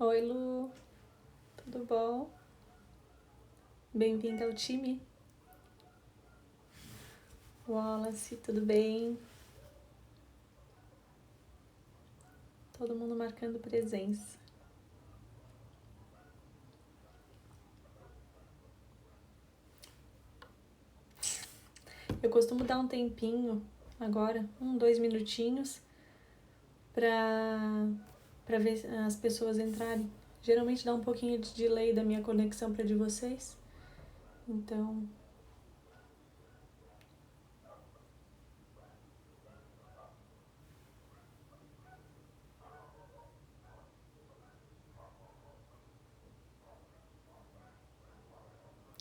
Oi, Lu, tudo bom? Bem-vinda ao time. Wallace, tudo bem? Todo mundo marcando presença. Eu costumo dar um tempinho agora, 2 minutinhos, pra ver as pessoas entrarem. Geralmente dá um pouquinho de delay da minha conexão pra de vocês. Então,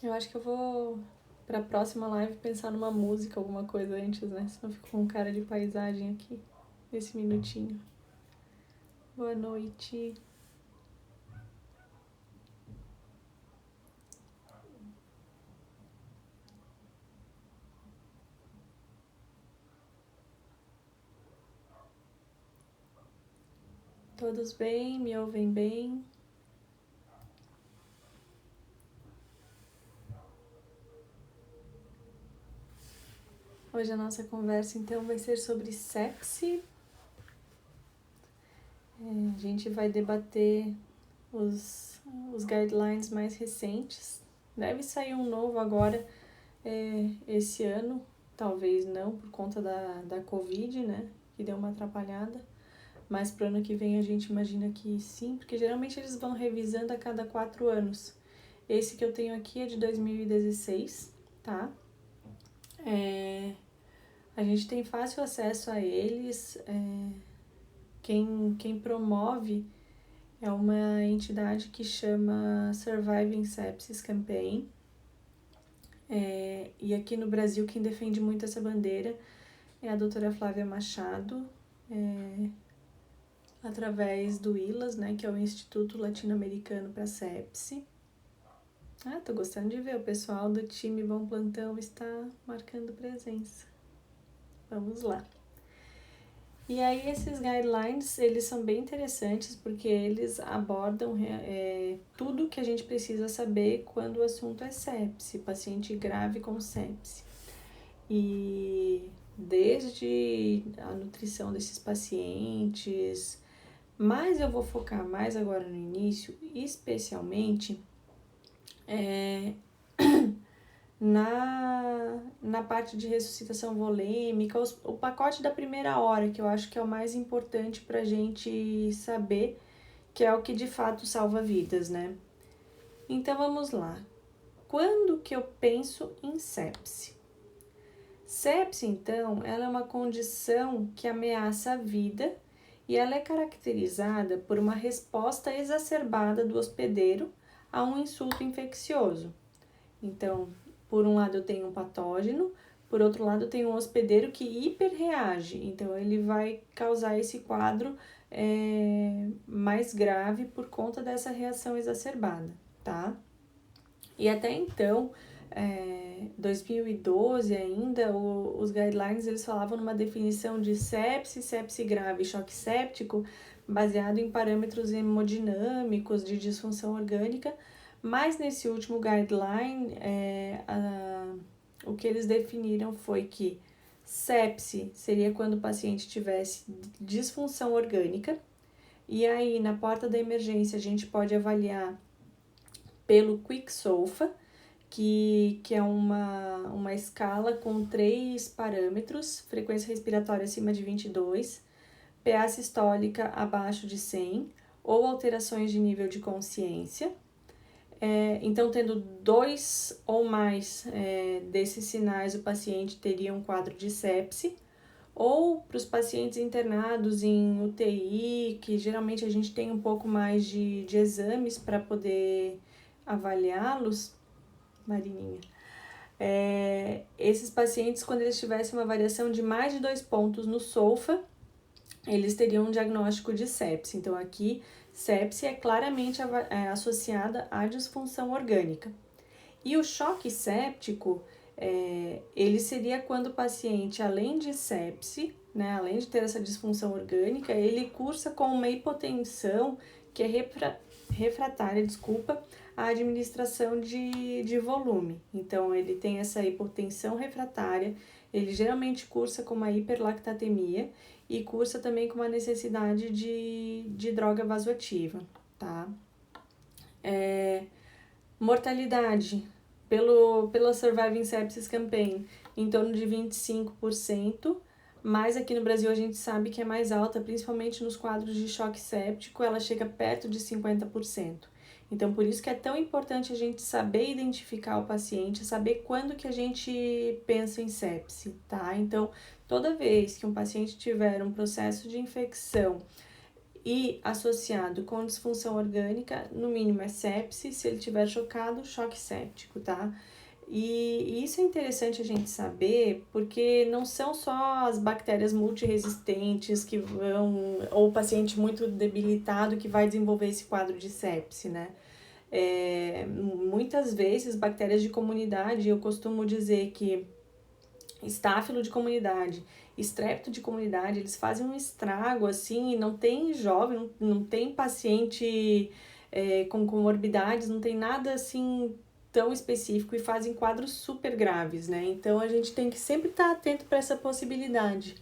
eu acho que eu vou pra próxima live pensar numa música, alguma coisa antes, né? Senão eu fico com cara de paisagem aqui, nesse minutinho. Boa noite. Todos bem? Me ouvem bem? Hoje a nossa conversa então vai ser sobre sepsi. A gente vai debater os guidelines mais recentes. Deve sair um novo agora esse ano, talvez não, por conta da Covid, né? Que deu uma atrapalhada. Mas para o ano que vem a gente imagina que sim, porque geralmente eles vão revisando a cada 4 anos. Esse que eu tenho aqui é de 2016, tá? A gente tem fácil acesso a eles. Quem promove é uma entidade que chama Surviving Sepsis Campaign. E aqui no Brasil quem defende muito essa bandeira é a doutora Flávia Machado, através do ILAS, né, que é o Instituto Latino-Americano para Sepsi. Tô gostando de ver, o pessoal do time Bom Plantão está marcando presença. Vamos lá. E aí esses guidelines, eles são bem interessantes porque eles abordam tudo que a gente precisa saber quando o assunto é sepse, paciente grave com sepse. E desde a nutrição desses pacientes, mas eu vou focar mais agora no início, especialmente na parte de ressuscitação volêmica, o pacote da primeira hora, que eu acho que é o mais importante para a gente saber, que é o que de fato salva vidas, né? Então vamos lá. Quando que eu penso em sepse? Sepse, então, ela é uma condição que ameaça a vida e ela é caracterizada por uma resposta exacerbada do hospedeiro a um insulto infeccioso. Então, por um lado eu tenho um patógeno, por outro lado eu tenho um hospedeiro que hiperreage, então ele vai causar esse quadro mais grave por conta dessa reação exacerbada, tá? E até então, 2012 ainda, os guidelines eles falavam numa definição de sepse, sepse grave e choque séptico, baseado em parâmetros hemodinâmicos de disfunção orgânica, mas nesse último guideline, o que eles definiram foi que sepse seria quando o paciente tivesse disfunção orgânica, e aí na porta da emergência a gente pode avaliar pelo Quick-SOFA, que é uma escala com 3 parâmetros: frequência respiratória acima de 22, PA sistólica abaixo de 100 ou alterações de nível de consciência. Então, tendo 2 ou mais desses sinais, o paciente teria um quadro de sepse. Ou para os pacientes internados em UTI, que geralmente a gente tem um pouco mais de exames para poder avaliá-los, Marininha. Esses pacientes, quando eles tivessem uma variação de mais de 2 pontos no SOFA, eles teriam um diagnóstico de sepse. Então, aqui, sepse é claramente associada à disfunção orgânica. E o choque séptico, ele seria quando o paciente, além de sepse, né, além de ter essa disfunção orgânica, ele cursa com uma hipotensão que é refratária, desculpa, à administração de volume. Então, ele tem essa hipotensão refratária, ele geralmente cursa com uma hiperlactatemia e cursa também com uma necessidade de droga vasoativa, tá? Mortalidade pela Surviving Sepsis Campaign, em torno de 25%, mas aqui no Brasil a gente sabe que é mais alta, principalmente nos quadros de choque séptico, ela chega perto de 50%. Então, por isso que é tão importante a gente saber identificar o paciente, saber quando que a gente pensa em sepse, tá? Então, toda vez que um paciente tiver um processo de infecção e associado com disfunção orgânica, no mínimo é sepse, se ele tiver chocado, choque séptico, tá? E isso é interessante a gente saber, porque não são só as bactérias multiresistentes que vão, ou o paciente muito debilitado que vai desenvolver esse quadro de sepse, né? Muitas vezes, bactérias de comunidade, eu costumo dizer que estáfilo de comunidade, estrepto de comunidade, eles fazem um estrago, assim, e não tem jovem, não tem paciente com comorbidades, não tem nada, assim, tão específico e fazem quadros super graves, né? Então, a gente tem que sempre estar atento para essa possibilidade.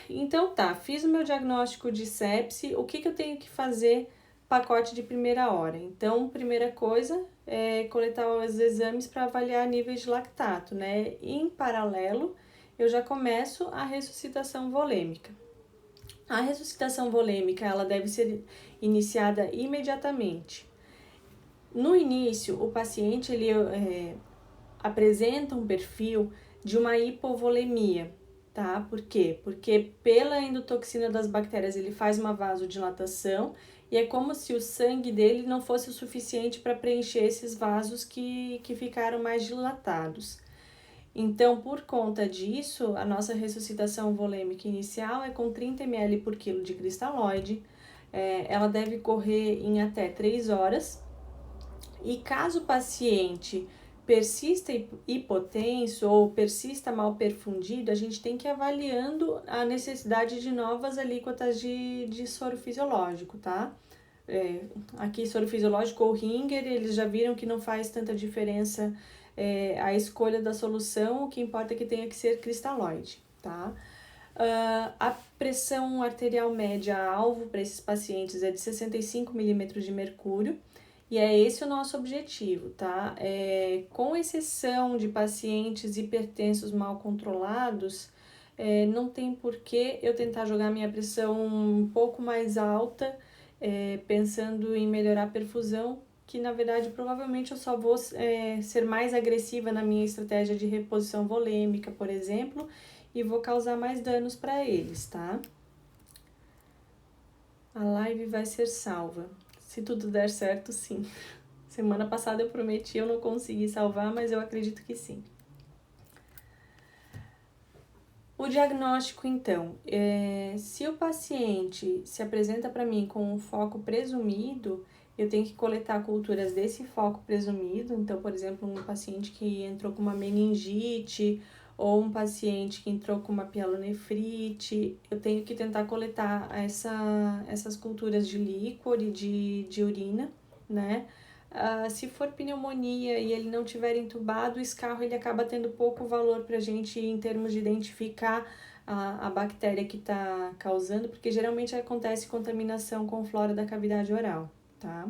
Então, tá, fiz o meu diagnóstico de sepse, o que eu tenho que fazer? Pacote de primeira hora. Então, primeira coisa é coletar os exames para avaliar níveis de lactato, né? E, em paralelo, eu já começo a ressuscitação volêmica. A ressuscitação volêmica, ela deve ser iniciada imediatamente. No início, o paciente ele apresenta um perfil de uma hipovolemia, tá? Por quê? Porque pela endotoxina das bactérias ele faz uma vasodilatação e é como se o sangue dele não fosse o suficiente para preencher esses vasos que ficaram mais dilatados. Então, por conta disso, a nossa ressuscitação volêmica inicial é com 30 ml por quilo de cristalóide. Ela deve correr em até 3 horas. E caso o paciente persista hipotenso ou persista mal perfundido, a gente tem que ir avaliando a necessidade de novas alíquotas de soro fisiológico, tá? Aqui, soro fisiológico ou Ringer, eles já viram que não faz tanta diferença a escolha da solução, o que importa é que tenha que ser cristalóide, tá? A pressão arterial média alvo para esses pacientes é de 65 milímetros de mercúrio, e é esse o nosso objetivo, tá? Com exceção de pacientes hipertensos mal controlados, não tem por que eu tentar jogar minha pressão um pouco mais alta, pensando em melhorar a perfusão, que na verdade provavelmente eu só vou ser mais agressiva na minha estratégia de reposição volêmica, por exemplo, e vou causar mais danos para eles, tá? A live vai ser salva. Se tudo der certo, sim. Semana passada eu prometi, eu não consegui salvar, mas eu acredito que sim. O diagnóstico, então, se o paciente se apresenta para mim com um foco presumido, eu tenho que coletar culturas desse foco presumido. Então, por exemplo, um paciente que entrou com uma meningite ou um paciente que entrou com uma pielonefrite, eu tenho que tentar coletar essas culturas de líquor e de urina, né? Se for pneumonia e ele não tiver entubado, o escarro ele acaba tendo pouco valor para a gente em termos de identificar a bactéria que está causando, porque geralmente acontece contaminação com flora da cavidade oral, tá?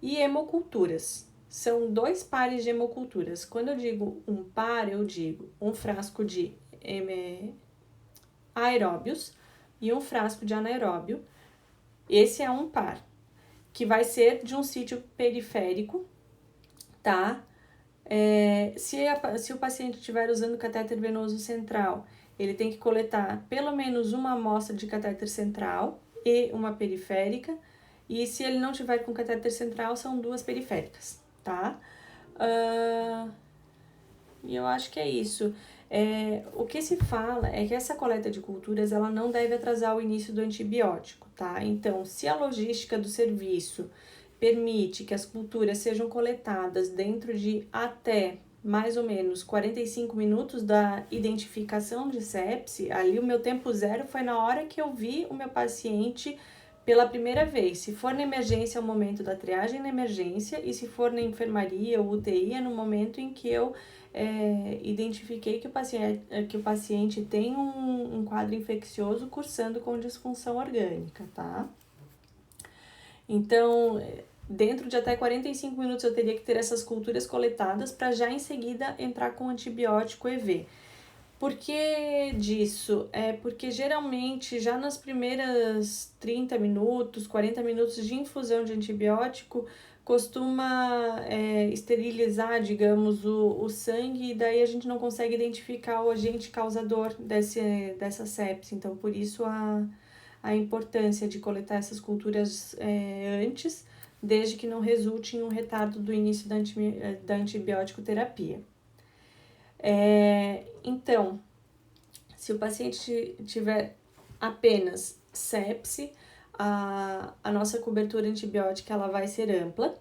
E hemoculturas. São 2 pares de hemoculturas. Quando eu digo um par, eu digo um frasco de aeróbios e um frasco de anaeróbio. Esse é um par, que vai ser de um sítio periférico, tá? Se o paciente estiver usando catéter venoso central, ele tem que coletar pelo menos uma amostra de catéter central e uma periférica. E se ele não tiver com catéter central, são 2 periféricas, tá? E eu acho que é isso. O que se fala é que essa coleta de culturas ela não deve atrasar o início do antibiótico, tá? Então, se a logística do serviço permite que as culturas sejam coletadas dentro de até mais ou menos 45 minutos da identificação de sepse, ali o meu tempo zero foi na hora que eu vi o meu paciente pela primeira vez. Se for na emergência, é o momento da triagem na emergência, e se for na enfermaria ou UTI, é no momento em que eu identifiquei que o paciente tem um quadro infeccioso cursando com disfunção orgânica, tá? Então, dentro de até 45 minutos eu teria que ter essas culturas coletadas para já em seguida entrar com antibiótico EV. Por que disso? É porque geralmente já nas primeiras 30 minutos, 40 minutos de infusão de antibiótico, costuma esterilizar, digamos, o sangue, e daí a gente não consegue identificar o agente causador dessa sepse. Então, por isso a importância de coletar essas culturas antes, desde que não resulte em um retardo do início da antibiótico terapia. Então, se o paciente tiver apenas sepse, a nossa cobertura antibiótica ela vai ser ampla,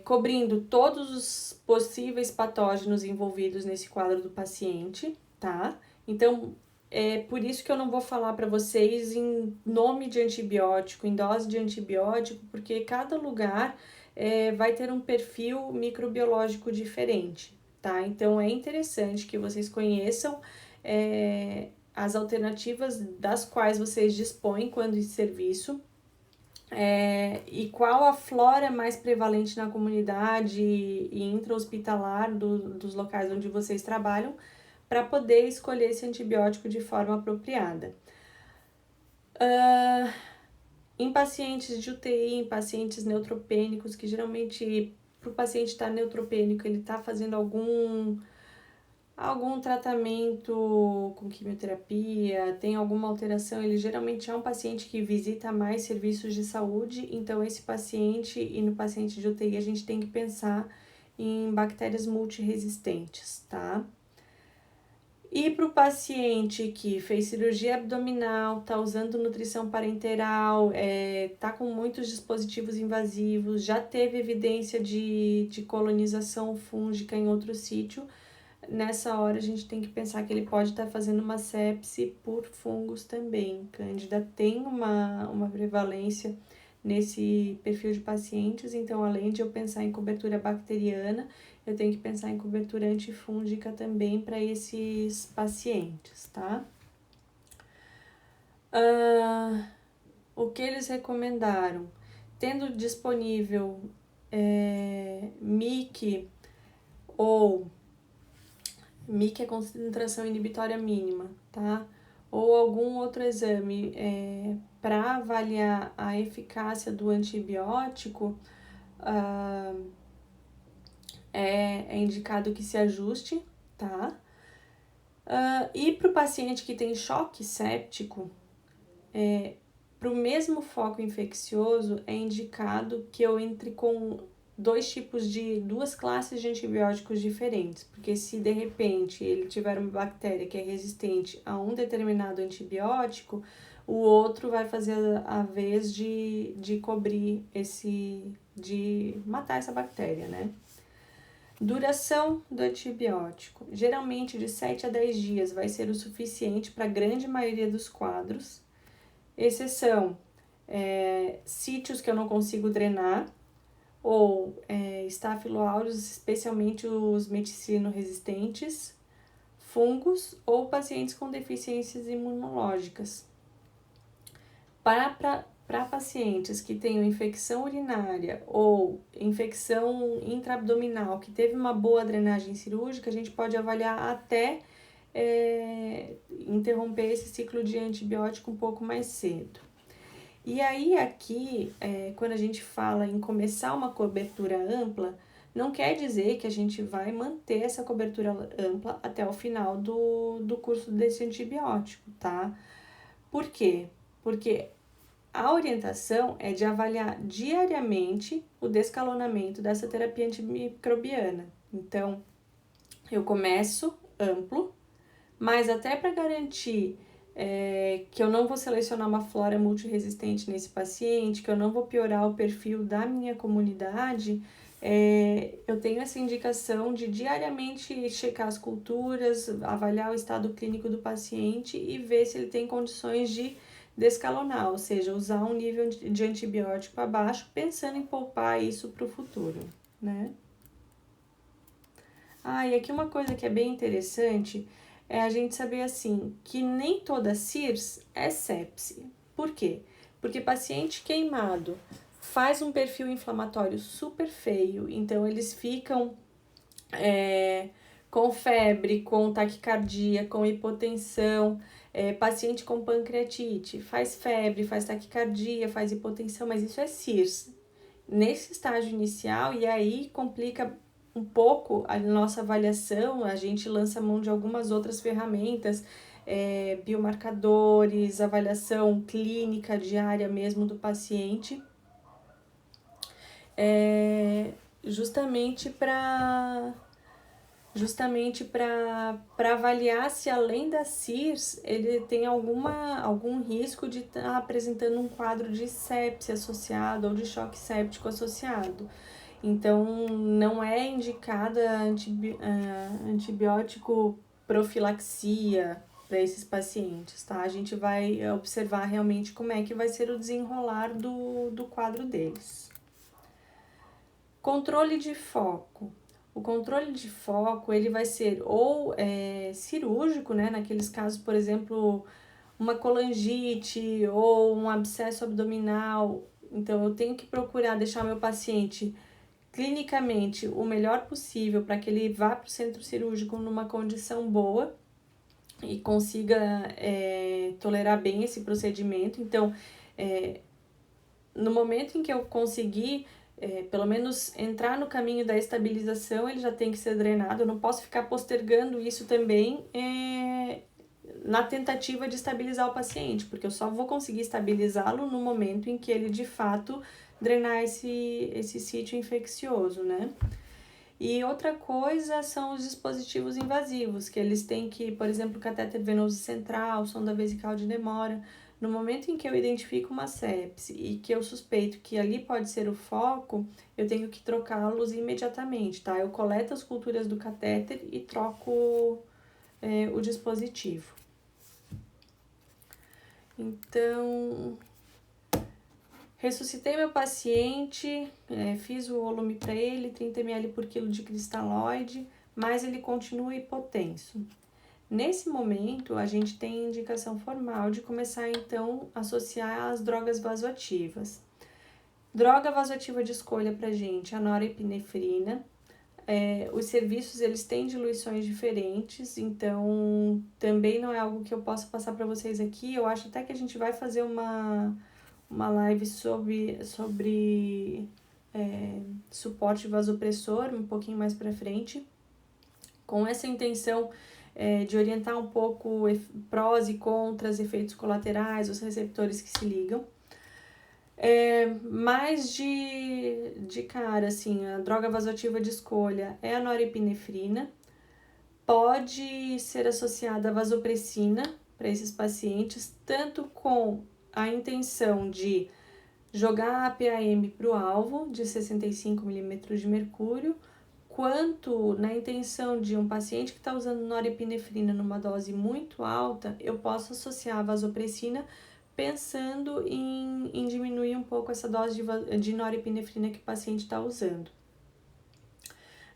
cobrindo todos os possíveis patógenos envolvidos nesse quadro do paciente, tá? Então, é por isso que eu não vou falar para vocês em nome de antibiótico, em dose de antibiótico, porque cada lugar vai ter um perfil microbiológico diferente, tá? Então, é interessante que vocês conheçam as alternativas das quais vocês dispõem quando em serviço, e qual a flora mais prevalente na comunidade e intra-hospitalar dos locais onde vocês trabalham, para poder escolher esse antibiótico de forma apropriada. Em pacientes de UTI, em pacientes neutropênicos, que geralmente para o paciente estar neutropênico, ele está fazendo algum tratamento com quimioterapia, tem alguma alteração, ele geralmente é um paciente que visita mais serviços de saúde, então esse paciente, e no paciente de UTI a gente tem que pensar em bactérias multiresistentes, tá? E para o paciente que fez cirurgia abdominal, tá usando nutrição parenteral, tá com muitos dispositivos invasivos, já teve evidência de colonização fúngica em outro sítio, nessa hora a gente tem que pensar que ele pode estar fazendo uma sepse por fungos também. Cândida tem uma prevalência nesse perfil de pacientes, então além de eu pensar em cobertura bacteriana, eu tenho que pensar em cobertura antifúngica também para esses pacientes, tá? O que eles recomendaram? Tendo disponível MIC é concentração inibitória mínima, tá? Ou algum outro exame para avaliar a eficácia do antibiótico, é indicado que se ajuste, tá? E para o paciente que tem choque séptico, para o mesmo foco infeccioso, é indicado que eu entre com duas classes de antibióticos diferentes, porque se de repente ele tiver uma bactéria que é resistente a um determinado antibiótico, o outro vai fazer a vez de cobrir de matar essa bactéria, né? Duração do antibiótico. Geralmente de 7 a 10 dias vai ser o suficiente para a grande maioria dos quadros. Exceção, sítios que eu não consigo drenar, ou Staphylo aureus, especialmente os meticillino-resistentes, fungos ou pacientes com deficiências imunológicas. Para pacientes que tenham infecção urinária ou infecção intraabdominal, que teve uma boa drenagem cirúrgica, a gente pode avaliar até interromper esse ciclo de antibiótico um pouco mais cedo. E aí aqui, quando a gente fala em começar uma cobertura ampla, não quer dizer que a gente vai manter essa cobertura ampla até o final do curso desse antibiótico, tá? Por quê? Porque a orientação é de avaliar diariamente o descalonamento dessa terapia antimicrobiana. Então, eu começo amplo, mas até para garantir que eu não vou selecionar uma flora multiresistente nesse paciente, que eu não vou piorar o perfil da minha comunidade, eu tenho essa indicação de diariamente checar as culturas, avaliar o estado clínico do paciente e ver se ele tem condições de descalonar, ou seja, usar um nível de antibiótico abaixo, pensando em poupar isso para o futuro, né? E aqui uma coisa que é bem interessante é a gente saber assim que nem toda CIRS é sepse. Por quê? Porque paciente queimado faz um perfil inflamatório super feio, então eles ficam com febre, com taquicardia, com hipotensão. Paciente com pancreatite faz febre, faz taquicardia, faz hipotensão, mas isso é CIRS. Nesse estágio inicial, e aí complica um pouco a nossa avaliação, a gente lança mão de algumas outras ferramentas, biomarcadores, avaliação clínica diária mesmo do paciente, justamente para avaliar se além da CIRS ele tem algum risco de estar apresentando um quadro de sepse associado ou de choque séptico associado. Então, não é indicada antibiótico profilaxia para esses pacientes, tá? A gente vai observar realmente como é que vai ser o desenrolar do quadro deles. Controle de foco. O controle de foco, ele vai ser ou cirúrgico, né? Naqueles casos, por exemplo, uma colangite ou um abscesso abdominal. Então, eu tenho que procurar deixar meu paciente clinicamente o melhor possível para que ele vá para o centro cirúrgico numa condição boa e consiga tolerar bem esse procedimento. Então, no momento em que eu conseguir pelo menos entrar no caminho da estabilização, ele já tem que ser drenado. Eu não posso ficar postergando isso também na tentativa de estabilizar o paciente, porque eu só vou conseguir estabilizá-lo no momento em que ele de fato drenar esse sítio infeccioso, né? E outra coisa são os dispositivos invasivos, que eles têm que, por exemplo, catéter venoso central, sonda vesical de demora. No momento em que eu identifico uma sepse e que eu suspeito que ali pode ser o foco, eu tenho que trocá-los imediatamente, tá? Eu coleto as culturas do catéter e troco o dispositivo. Então, ressuscitei meu paciente, fiz o volume para ele, 30 ml por quilo de cristalóide, mas ele continua hipotenso. Nesse momento, a gente tem indicação formal de começar, então, a associar as drogas vasoativas. Droga vasoativa de escolha pra gente, a norepinefrina. Os serviços, eles têm diluições diferentes, então, também não é algo que eu possa passar para vocês aqui. Eu acho até que a gente vai fazer uma live sobre suporte vasopressor um pouquinho mais para frente, com essa intenção de orientar um pouco prós e contras, efeitos colaterais, os receptores que se ligam. Mais de cara, assim, a droga vasoativa de escolha é a norepinefrina. Pode ser associada à vasopressina para esses pacientes, tanto com a intenção de jogar a PAM para o alvo de 65 milímetros de mercúrio, quanto na intenção de um paciente que está usando norepinefrina numa dose muito alta, eu posso associar a vasopressina pensando em diminuir um pouco essa dose de norepinefrina que o paciente está usando.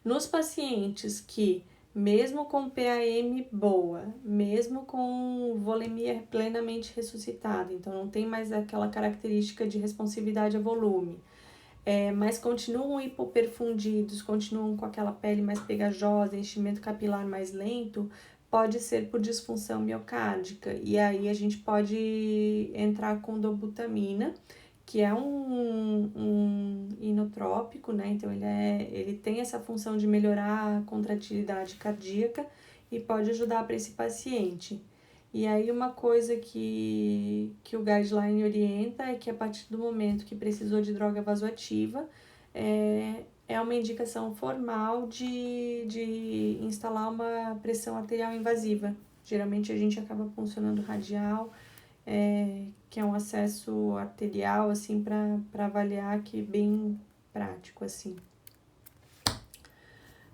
Nos pacientes que, mesmo com PAM boa, mesmo com volemia plenamente ressuscitada, então não tem mais aquela característica de responsividade a volume, mas continuam hipoperfundidos, continuam com aquela pele mais pegajosa, enchimento capilar mais lento, pode ser por disfunção miocárdica. E aí a gente pode entrar com dobutamina, que é um inotrópico, né? Então ele tem essa função de melhorar a contratilidade cardíaca e pode ajudar para esse paciente. E aí uma coisa que o guideline orienta é que a partir do momento que precisou de droga vasoativa, é uma indicação formal de instalar uma pressão arterial invasiva. Geralmente a gente acaba funcionando radial, que é um acesso arterial, assim, para avaliar, que é bem prático, assim.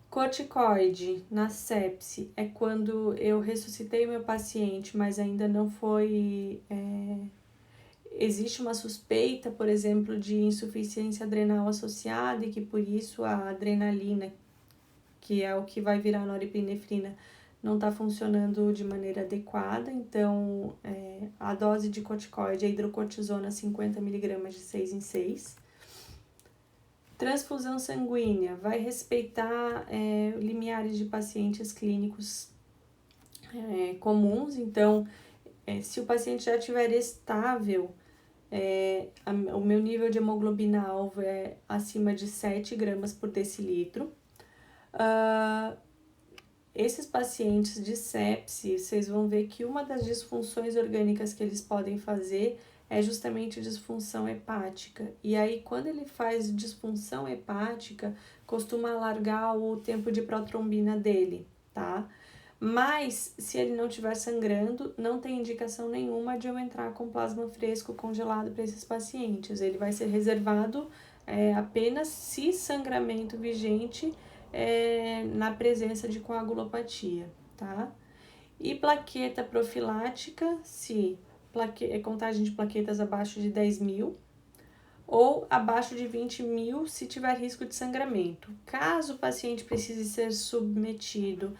Corticoide na sepse é quando eu ressuscitei meu paciente, mas ainda não foi existe uma suspeita, por exemplo, de insuficiência adrenal associada e que por isso a adrenalina, que é o que vai virar norepinefrina, não está funcionando de maneira adequada. Então, a dose de corticoide é hidrocortisona 50 mg de 6 em 6. Transfusão sanguínea vai respeitar limiares de pacientes clínicos comuns. Então, se o paciente já estiver estável, o meu nível de hemoglobina alvo é acima de 7 gramas por decilitro. Esses pacientes de sepse, vocês vão ver que uma das disfunções orgânicas que eles podem fazer é justamente disfunção hepática. E aí, quando ele faz disfunção hepática, costuma alargar o tempo de protrombina dele, tá? Mas, se ele não estiver sangrando, não tem indicação nenhuma de eu entrar com plasma fresco congelado para esses pacientes. Ele vai ser reservado apenas se sangramento vigente na presença de coagulopatia, tá? E plaqueta profilática, se contagem de plaquetas abaixo de 10 mil ou abaixo de 20 mil se tiver risco de sangramento. Caso o paciente precise ser submetido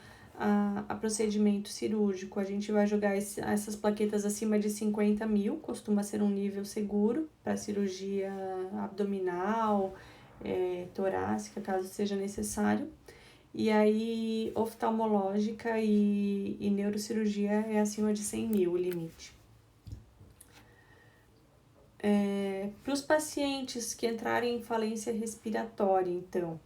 a procedimento cirúrgico, a gente vai jogar essas plaquetas acima de 50 mil, costuma ser um nível seguro para cirurgia abdominal, torácica, caso seja necessário. E aí, oftalmológica e neurocirurgia é acima de 100 mil o limite. Para os pacientes que entrarem em falência respiratória, então,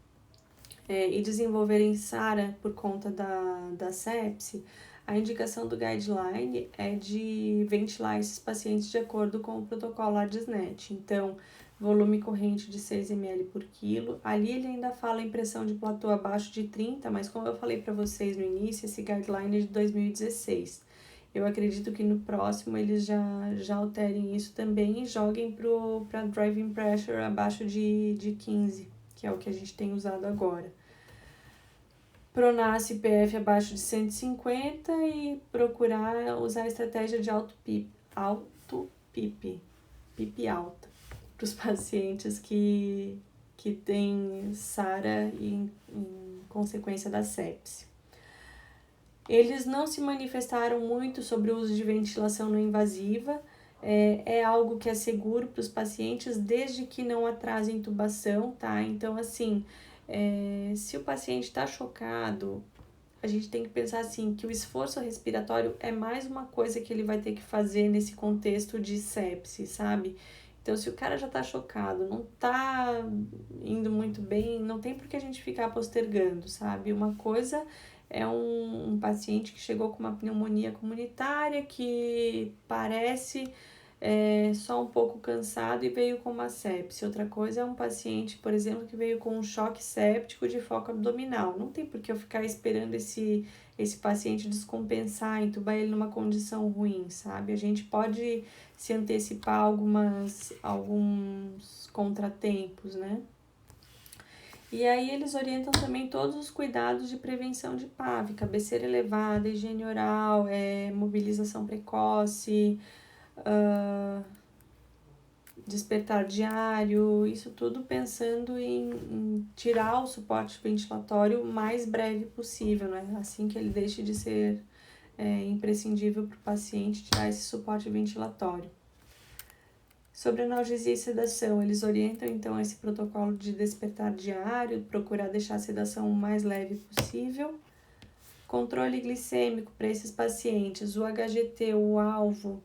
e desenvolverem SARA por conta da sepse, a indicação do guideline é de ventilar esses pacientes de acordo com o protocolo ADSNET. Então, volume corrente de 6 ml por quilo. Ali ele ainda fala em pressão de platô abaixo de 30, mas como eu falei para vocês no início, esse guideline é de 2016. Eu acredito que no próximo eles já alterem isso também e joguem para driving pressure abaixo de 15, que é o que a gente tem usado agora. Pronace PF abaixo de 150 e procurar usar a estratégia de alto PIP alta, para os pacientes que têm SARA em consequência da sepse. Eles não se manifestaram muito sobre o uso de ventilação não invasiva, é algo que é seguro para os pacientes desde que não atrase a intubação, tá? Então, assim, se o paciente está chocado, a gente tem que pensar assim, que o esforço respiratório é mais uma coisa que ele vai ter que fazer nesse contexto de sepse, sabe? Então, se o cara já tá chocado, não tá indo muito bem, não tem por que a gente ficar postergando, sabe? Uma coisa é um paciente que chegou com uma pneumonia comunitária, que parece só um pouco cansado e veio com uma sepse. Outra coisa é um paciente, por exemplo, que veio com um choque séptico de foco abdominal. Não tem por que eu ficar esperando esse paciente descompensar, entubar ele numa condição ruim, sabe? A gente pode se antecipar alguns contratempos, né? E aí eles orientam também todos os cuidados de prevenção de PAV, cabeceira elevada, higiene oral, mobilização precoce, despertar diário, isso tudo pensando em tirar o suporte ventilatório o mais breve possível, né? Assim que ele deixe de ser imprescindível para o paciente, tirar esse suporte ventilatório. Sobre analgesia e sedação, eles orientam então esse protocolo de despertar diário, procurar deixar a sedação o mais leve possível. Controle glicêmico para esses pacientes, o HGT, o alvo,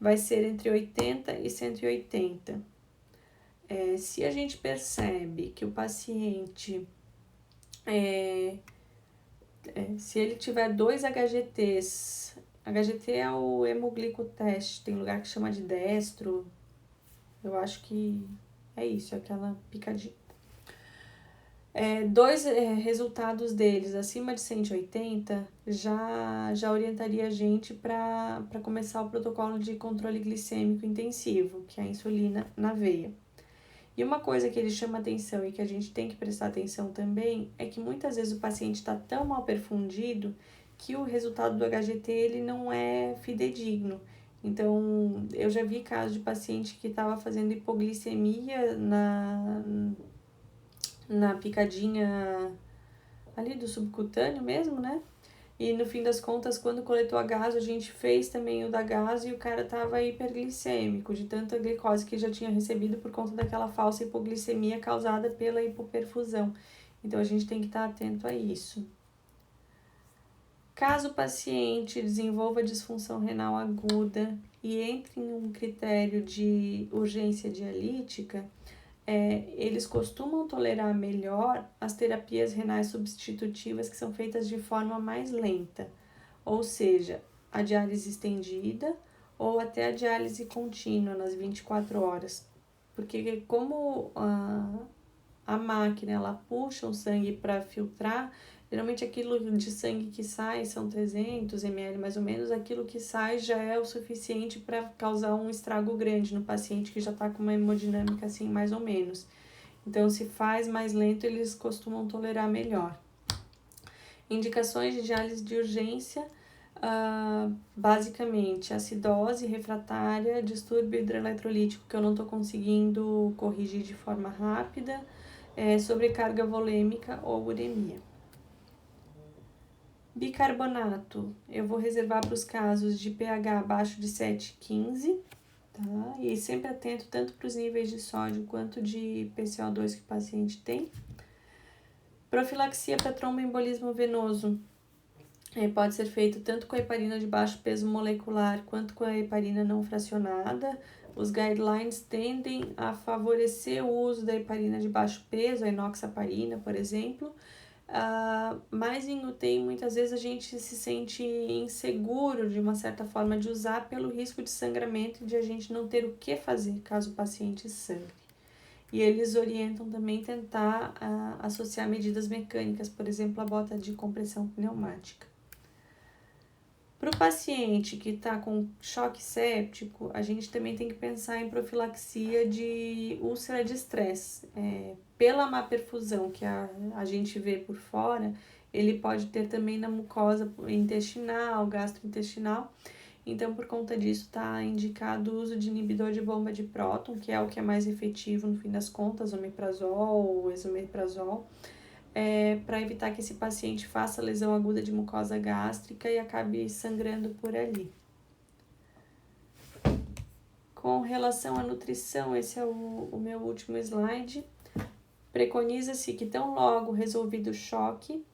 vai ser entre 80 e 180. Se a gente percebe que o paciente, se ele tiver 2 HGTs, HGT é o hemoglicoteste, tem lugar que chama de destro, eu acho que é isso, aquela picadinha. Dois resultados deles acima de 180 já orientaria a gente para começar o protocolo de controle glicêmico intensivo, que é a insulina na veia. E uma coisa que ele chama atenção e que a gente tem que prestar atenção também é que muitas vezes o paciente está tão mal perfundido que o resultado do HGT ele não é fidedigno. Então, eu já vi casos de paciente que estava fazendo hipoglicemia na picadinha ali do subcutâneo mesmo, né? E no fim das contas, quando coletou a gaso, a gente fez também o da gaso e o cara tava hiperglicêmico, de tanta glicose que já tinha recebido por conta daquela falsa hipoglicemia causada pela hipoperfusão. Então, a gente tem que estar atento a isso. Caso o paciente desenvolva disfunção renal aguda e entre em um critério de urgência dialítica, eles costumam tolerar melhor as terapias renais substitutivas que são feitas de forma mais lenta, ou seja, a diálise estendida ou até a diálise contínua nas 24 horas. Porque como a máquina ela puxa o sangue para filtrar, geralmente aquilo de sangue que sai são 300 ml mais ou menos, aquilo que sai já é o suficiente para causar um estrago grande no paciente que já está com uma hemodinâmica assim mais ou menos. Então, se faz mais lento, eles costumam tolerar melhor. Indicações de diálise de urgência, basicamente acidose refratária, distúrbio hidroeletrolítico que eu não estou conseguindo corrigir de forma rápida, sobrecarga volêmica ou uremia. Bicarbonato, eu vou reservar para os casos de pH abaixo de 7,15, tá? E sempre atento tanto para os níveis de sódio quanto de PCO2 que o paciente tem. Profilaxia para tromboembolismo venoso, pode ser feito tanto com a heparina de baixo peso molecular quanto com a heparina não fracionada. Os guidelines tendem a favorecer o uso da heparina de baixo peso, a enoxaparina, por exemplo, mas em UTI muitas vezes a gente se sente inseguro de uma certa forma de usar pelo risco de sangramento e de a gente não ter o que fazer caso o paciente sangre. E eles orientam também tentar associar medidas mecânicas, por exemplo, a bota de compressão pneumática. Para o paciente que está com choque séptico, a gente também tem que pensar em profilaxia de úlcera de estresse. Pela má perfusão que a gente vê por fora, ele pode ter também na mucosa intestinal, gastrointestinal. Então, por conta disso, está indicado o uso de inibidor de bomba de próton, que é o que é mais efetivo no fim das contas, omeprazol ou esomeprazol, para evitar que esse paciente faça lesão aguda de mucosa gástrica e acabe sangrando por ali. Com relação à nutrição, esse é o meu último slide. Preconiza-se que tão logo resolvido o choque,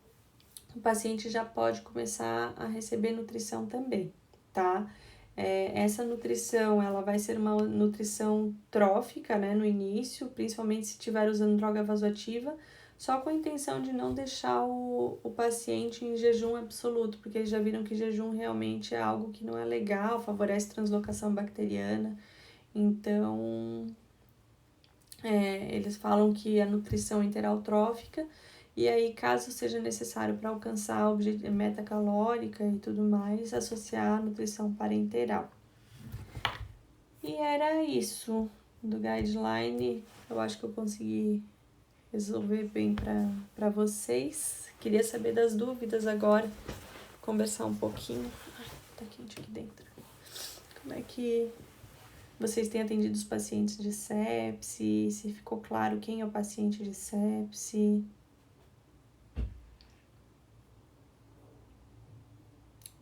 o paciente já pode começar a receber nutrição também, tá? Essa nutrição, ela vai ser uma nutrição trófica, né, no início, principalmente se estiver usando droga vasoativa, só com a intenção de não deixar o paciente em jejum absoluto, porque eles já viram que jejum realmente é algo que não é legal, favorece translocação bacteriana. Então, eles falam que a nutrição interaltrófica, e aí caso seja necessário para alcançar a meta calórica e tudo mais, associar a nutrição parenteral. E era isso do guideline, eu acho que eu consegui resolver bem para vocês. Queria saber das dúvidas agora, conversar um pouquinho. Ai, tá quente aqui dentro. Como é que vocês têm atendido os pacientes de sepse? Se ficou claro quem é o paciente de sepse?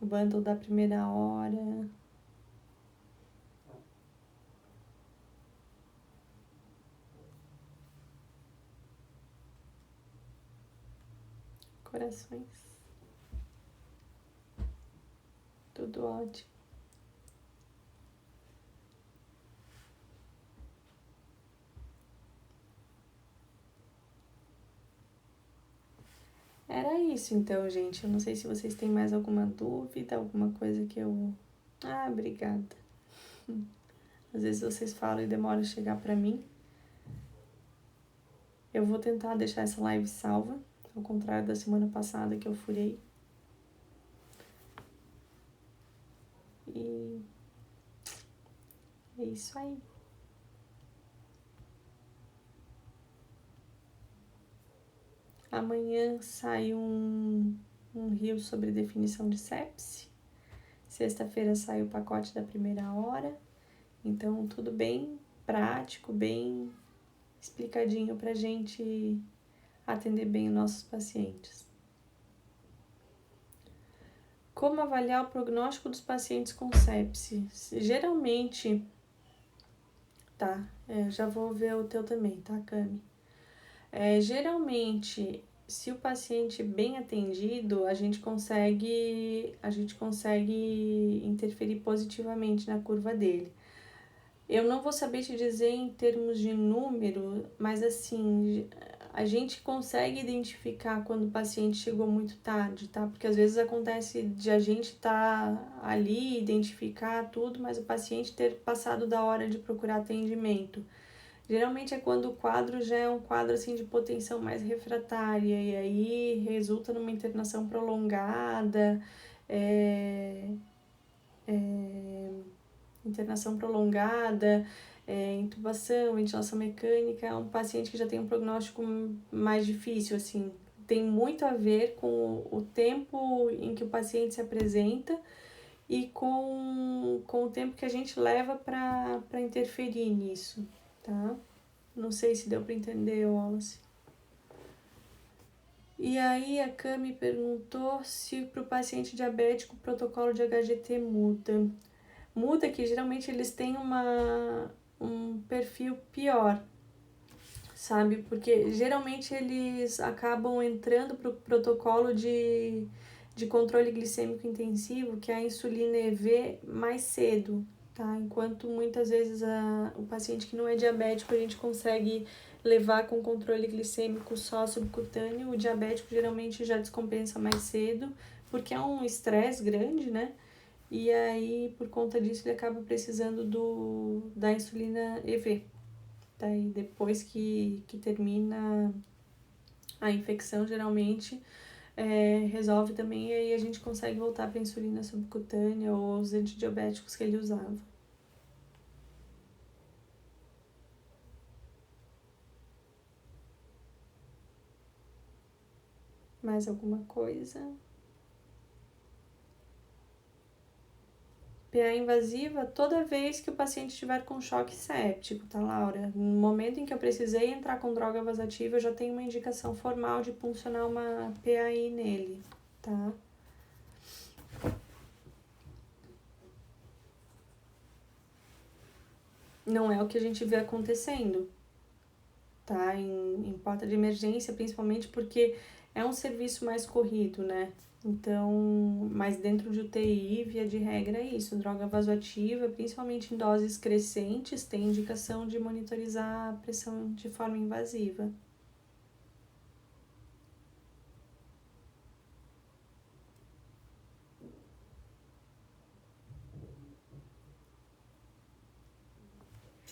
O bundle da primeira hora. Corações. Tudo ótimo. Era isso então, gente. Eu não sei se vocês têm mais alguma dúvida, alguma coisa que eu... obrigada. Às vezes vocês falam e demora a chegar pra mim. Eu vou tentar deixar essa live salva, ao contrário da semana passada que eu furei. E é isso aí. Amanhã sai um reel sobre definição de sepse. Sexta-feira sai o pacote da primeira hora. Então, tudo bem prático, bem explicadinho pra gente atender bem os nossos pacientes. Como avaliar o prognóstico dos pacientes com sepse? Geralmente, tá, já vou ver o teu também, tá, Cami? Geralmente, se o paciente é bem atendido, a gente consegue interferir positivamente na curva dele. Eu não vou saber te dizer em termos de número, mas assim, a gente consegue identificar quando o paciente chegou muito tarde, tá? Porque às vezes acontece de a gente estar ali, identificar tudo, mas o paciente ter passado da hora de procurar atendimento. Geralmente é quando o quadro já é um quadro assim de hipotensão mais refratária e aí resulta numa internação prolongada, intubação, ventilação mecânica, é um paciente que já tem um prognóstico mais difícil, assim. Tem muito a ver com o tempo em que o paciente se apresenta e com o tempo que a gente leva para interferir nisso, tá? Não sei se deu para entender, Wallace. E aí a Cami perguntou se para o paciente diabético o protocolo de HGT muda. Muda que geralmente eles têm um perfil pior, sabe? Porque geralmente eles acabam entrando para o protocolo de controle glicêmico intensivo, que é a insulina EV, mais cedo, tá? Enquanto muitas vezes o paciente que não é diabético a gente consegue levar com controle glicêmico só subcutâneo, o diabético geralmente já descompensa mais cedo, porque é um estresse grande, né? E aí, por conta disso, ele acaba precisando da insulina EV. Daí, depois que termina a infecção, geralmente resolve também, e aí a gente consegue voltar para a insulina subcutânea ou os antidiabéticos que ele usava. Mais alguma coisa? PA invasiva toda vez que o paciente estiver com choque séptico, tá, Laura? No momento em que eu precisei entrar com droga vasoativa, eu já tenho uma indicação formal de puncionar uma PAI nele, tá? Não é o que a gente vê acontecendo, tá? Em porta de emergência, principalmente porque é um serviço mais corrido, né? Então, mas dentro de UTI, via de regra, é isso. Droga vasoativa, principalmente em doses crescentes, tem indicação de monitorizar a pressão de forma invasiva.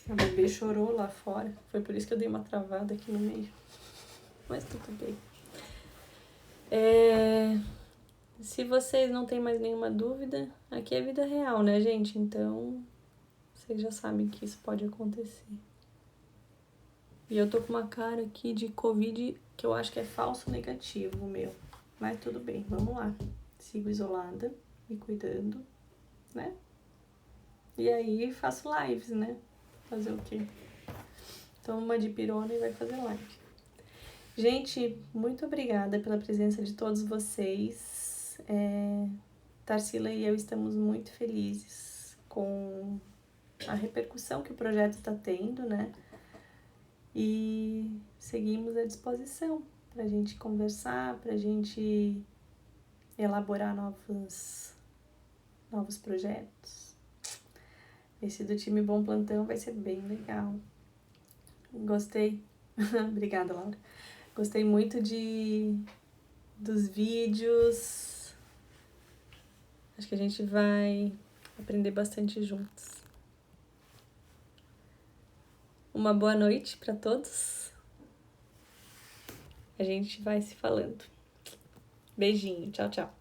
A bebê chorou lá fora. Foi por isso que eu dei uma travada aqui no meio. Mas tudo bem. Se vocês não têm mais nenhuma dúvida, aqui é vida real, né, gente? Então, vocês já sabem que isso pode acontecer. E eu tô com uma cara aqui de Covid que eu acho que é falso negativo, meu. Mas tudo bem, vamos lá. Sigo isolada, me cuidando, né? E aí faço lives, né? Fazer o quê? Tomo uma dipirona e vai fazer live. Gente, muito obrigada pela presença de todos vocês. Tarsila e eu estamos muito felizes com a repercussão que o projeto está tendo, né? E seguimos à disposição para a gente conversar, para a gente elaborar novos projetos. Esse do time Bom Plantão vai ser bem legal. Gostei. Obrigada, Laura. Gostei muito dos vídeos. Acho que a gente vai aprender bastante juntos. Uma boa noite para todos. A gente vai se falando. Beijinho. Tchau, tchau.